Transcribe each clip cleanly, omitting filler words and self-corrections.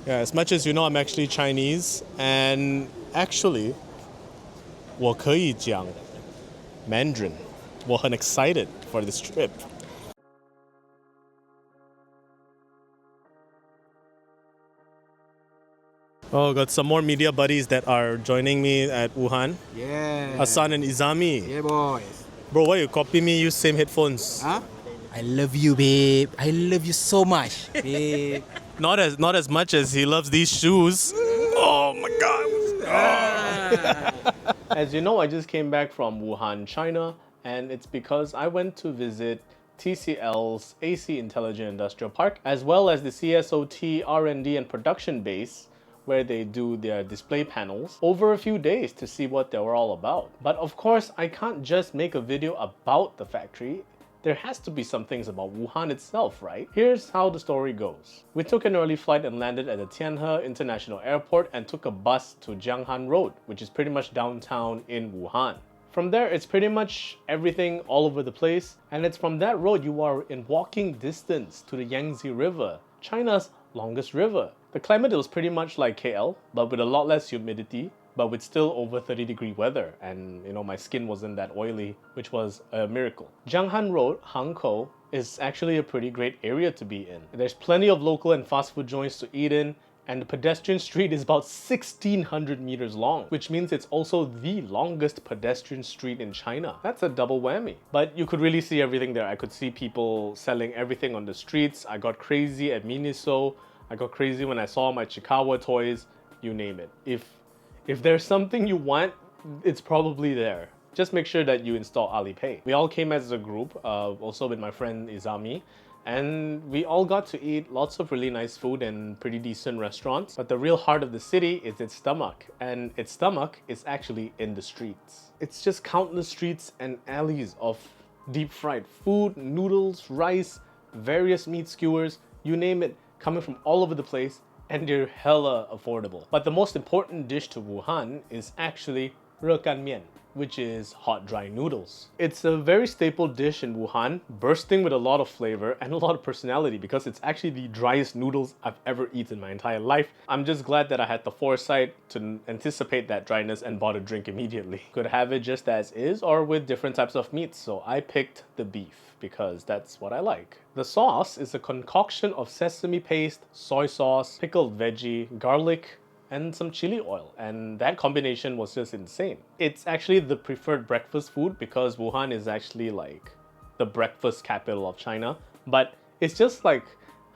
Yeah, as much as you know, I'm actually Chinese, and actually, 我可以讲 Mandarin. 我很 excited for this trip. Oh, got some more media buddies that are joining me at Wuhan. Yeah. Hassan and Izami. Yeah, boys. Bro, why you copy me? Use same headphones. Huh? I love you, babe. I love you so much, babe. Not as much as he loves these shoes. Oh my god. As you know, I just came back from Wuhan, China, and it's because I went to visit TCL's AC Intelligent Industrial Park, as well as the CSOT R&D and production base, where they do their display panels, over a few days to see what they were all about. But of course, I can't just make a video about the factory. There has to be some things about Wuhan itself, right? Here's how the story goes. We took an early flight and landed at the Tianhe International Airport and took a bus to Jianghan Road, which is pretty much downtown in Wuhan. From there, it's pretty much everything all over the place, and it's from that road you are in walking distance to the Yangtze River, China's longest river. The climate was pretty much like KL, but with a lot less humidity, but with still over 30-degree weather, and you know, my skin wasn't that oily, which was a miracle. Jianghan Road, Hankou, is actually a pretty great area to be in. There's plenty of local and fast food joints to eat in, and the pedestrian street is about 1,600 meters long, which means it's also the longest pedestrian street in China. That's a double whammy. But you could really see everything there. I could see people selling everything on the streets. I got crazy at Miniso. I got crazy when I saw my Chikawa toys, you name it. If there's something you want, it's probably there. Just make sure that you install Alipay. We all came as a group, also with my friend Izami, and we all got to eat lots of really nice food in pretty decent restaurants. But the real heart of the city is its stomach, and its stomach is actually in the streets. It's just countless streets and alleys of deep fried food, noodles, rice, various meat skewers, you name it, coming from all over the place, and they're hella affordable. But the most important dish to Wuhan is actually 热干面, which is hot dry noodles. It's a very staple dish in Wuhan, bursting with a lot of flavor and a lot of personality because it's actually the driest noodles I've ever eaten in my entire life. I'm just glad that I had the foresight to anticipate that dryness and bought a drink immediately. Could have it just as is or with different types of meats, so I picked the beef because that's what I like. The sauce is a concoction of sesame paste, soy sauce, pickled veggie, garlic, and some chili oil, and that combination was just insane. It's actually the preferred breakfast food because Wuhan is actually like the breakfast capital of China, but it's just like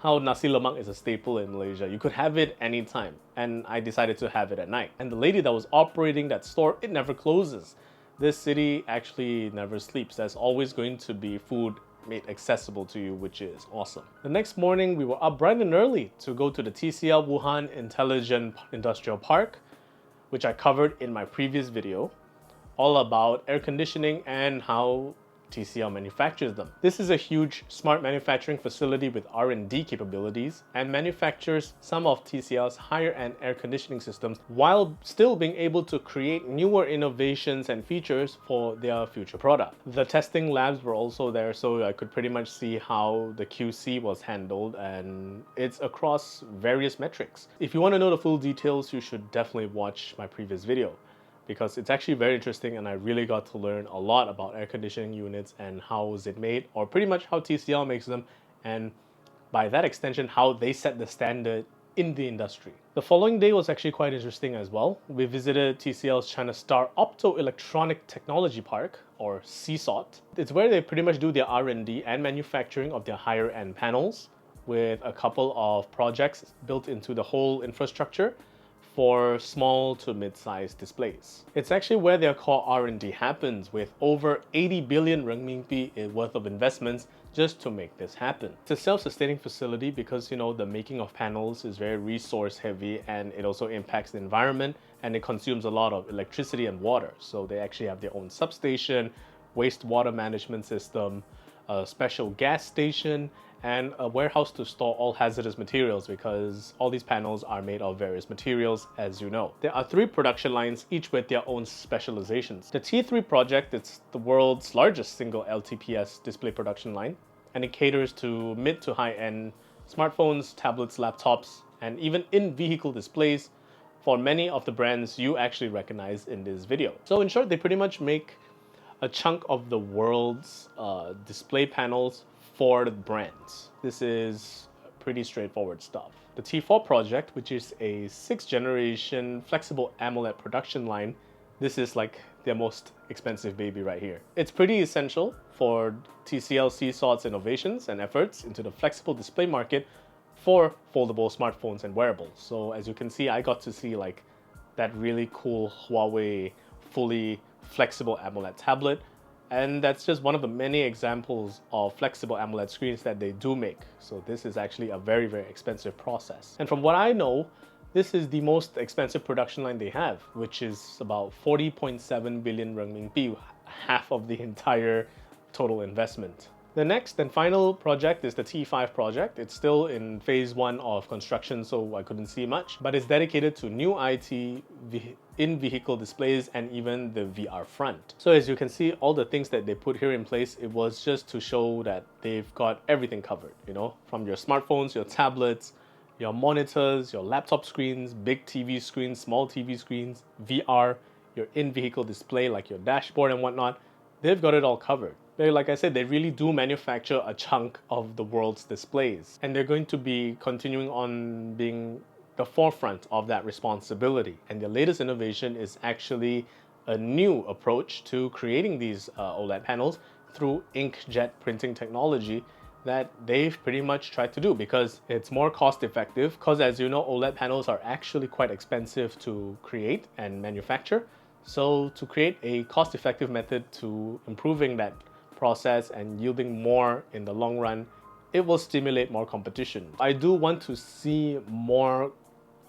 how nasi lemak is a staple in Malaysia. You could have it anytime, and I decided to have it at night. And the lady that was operating that store, it never closes. This city actually never sleeps. There's always going to be food made accessible to you, which is awesome. The next morning, we were up bright and early to go to the TCL Wuhan Intelligent Industrial Park, which I covered in my previous video, all about air conditioning and how TCL manufactures them. This is a huge smart manufacturing facility with R&D capabilities and manufactures some of TCL's higher-end air conditioning systems while still being able to create newer innovations and features for their future product. The testing labs were also there, so I could pretty much see how the QC was handled, and it's across various metrics. If you want to know the full details, you should definitely watch my previous video, because it's actually very interesting and I really got to learn a lot about air conditioning units and how is it made, or pretty much how TCL makes them, and by that extension, how they set the standard in the industry. The following day was actually quite interesting as well. We visited TCL's China Star Optoelectronic Technology Park, or CSOT. It's where they pretty much do their R&D and manufacturing of their higher end panels, with a couple of projects built into the whole infrastructure for small to mid-sized displays. It's actually where their core R&D happens, with over 80 billion renminbi worth of investments just to make this happen. It's a self-sustaining facility because, you know, the making of panels is very resource heavy, and it also impacts the environment, and it consumes a lot of electricity and water. So they actually have their own substation, wastewater management system, a special gas station, and a warehouse to store all hazardous materials, because all these panels are made of various materials, as you know. There are 3 production lines, each with their own specializations. The T3 project is the world's largest single LTPS display production line, and it caters to mid to high-end smartphones, tablets, laptops, and even in-vehicle displays for many of the brands you actually recognize in this video. So in short, they pretty much make a chunk of the world's display panels for the brands. This is pretty straightforward stuff. The T4 project, which is a 6th generation flexible AMOLED production line, this is like their most expensive baby right here. It's pretty essential for TCL Seasaw's innovations and efforts into the flexible display market for foldable smartphones and wearables. So as you can see, I got to see like that really cool Huawei fully flexible AMOLED tablet, and that's just one of the many examples of flexible AMOLED screens that they do make. So this is actually a very, very expensive process. And from what I know, this is the most expensive production line they have, which is about 40.7 billion renminbi, half of the entire total investment. The next and final project is the T5 project. It's still in phase 1 of construction, so I couldn't see much, but it's dedicated to new IT in-vehicle displays and even the VR front. So as you can see, all the things that they put here in place, it was just to show that they've got everything covered, you know, from your smartphones, your tablets, your monitors, your laptop screens, big TV screens, small TV screens, VR, your in-vehicle display like your dashboard and whatnot. They've got it all covered. Like I said, they really do manufacture a chunk of the world's displays, and they're going to be continuing on being the forefront of that responsibility. And their latest innovation is actually a new approach to creating these OLED panels through inkjet printing technology that they've pretty much tried to do, because it's more cost effective, because as you know, OLED panels are actually quite expensive to create and manufacture. So to create a cost-effective method to improving that process and yielding more in the long run, it will stimulate more competition. I do want to see more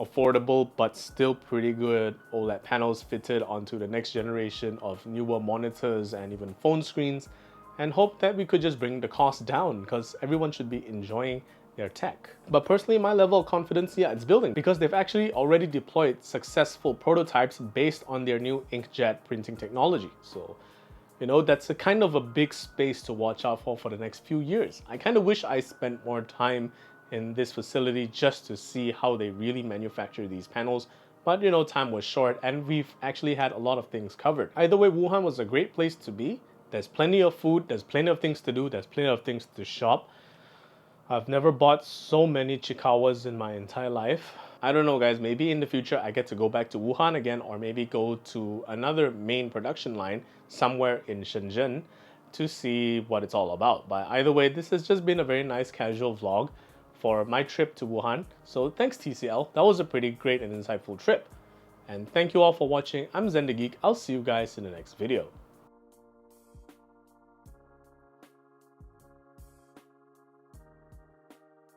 affordable but still pretty good OLED panels fitted onto the next generation of newer monitors and even phone screens, and hope that we could just bring the cost down, because everyone should be enjoying their tech. But personally, my level of confidence, yeah, it's building, because they've actually already deployed successful prototypes based on their new inkjet printing technology. So, you know, that's a kind of a big space to watch out for the next few years. I kind of wish I spent more time in this facility just to see how they really manufacture these panels. But you know, time was short and we've actually had a lot of things covered. Either way, Wuhan was a great place to be. There's plenty of food, there's plenty of things to do, there's plenty of things to shop. I've never bought so many chihuahuas in my entire life. I don't know guys, maybe in the future I get to go back to Wuhan again, or maybe go to another main production line somewhere in Shenzhen to see what it's all about. But either way, this has just been a very nice casual vlog for my trip to Wuhan. So thanks TCL, that was a pretty great and insightful trip. And thank you all for watching. I'm Zen the Geek. I'll see you guys in the next video.